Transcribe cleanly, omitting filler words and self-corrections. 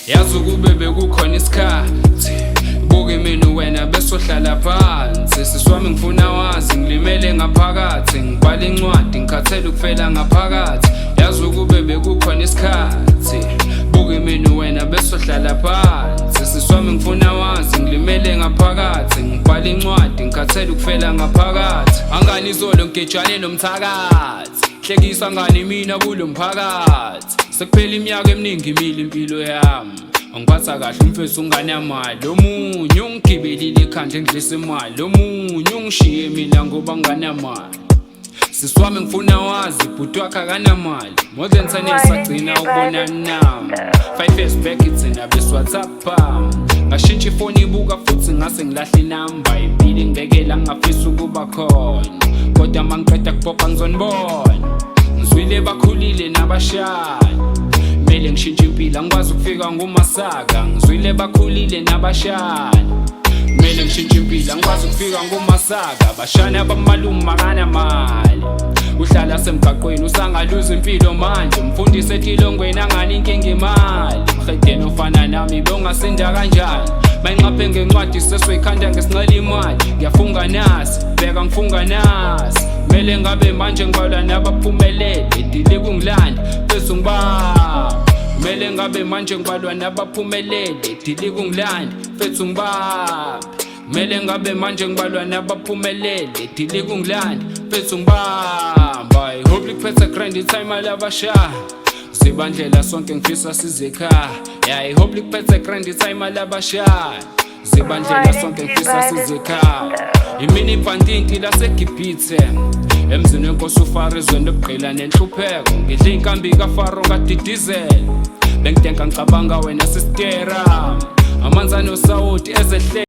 Yazi ukube bekukhona isikhathi buke mina wena besohlala phansi siswami ngifuna wazi ngilimele ngaphakathi ngibhala incwadi ngikhathele ukufela ngaphakathi yazi ukube bekukhona isikhathi buke mina wena besohlala phansi siswami ngifuna wazi ngilimele ngaphakathi ngibhala incwadi ngikhathele ukufela ngaphakathi angani izolo ngigejane nomthakathi hlekisa ngani mina kulo mphakathi sekuphela iminyaka eminingi imile impilo yami angiphatha kahle umfethu unganamali omunye ungigibelile ekhanda ngidlisa imali omunye ungishiye mina ngoba nganamali siswami ngifuna wazi bhuti wakhe akanamali more than 10 years agcina ukubona nami 5 years back ithina besWhatsApp ngashintsha ifoni ibuka futhi ngase ngilahle inamba impilo ngibekela ngafisa ukuba khona kodwa mangiqeda kupopha ngizonibona ngizwile bakhulile nabashaya mele ngishintshe impilo angikwazi ukufika ngumasaka ngizwile bakhulile nabashaya mele ngishintshe impilo angikwazi ukufika ngumasaka bashana abamalume makanamali uhlala semgaqweni usangaluza impilo manje mfundisi etilongweni angani inkinga imali mhedeni ofana nami bongasinda kanjani bayinqaphe ngencwadi sesoyikhanda ngesinqela imali ngiyafunga nasi bheka ngifunga nasi mele ngabe manje ngibalwa nabaphumelele idile kungilanda bese ngibamba mele ngabe manje ngibalwa nabaphumelele idile kungilanda fethu ngibamba mele ngabe manje ngibalwa nabaphumelele idile kungilanda fethu ngibamba I hope likuphethe grind time alabasha zibandlela sonke ngifisa size ekhaya yeah I hope likuphethe grind time alabasha zibandlela sonke ngifisa size ekhaya imini ibhantinti laseGibhithe emzini wenkosi uFaro ezweni obugqila nenhlupheko ngidle inkambi kaFaro ngadidizela bengitenka ngicabanga wena sistera amanzi anosawoti ezehle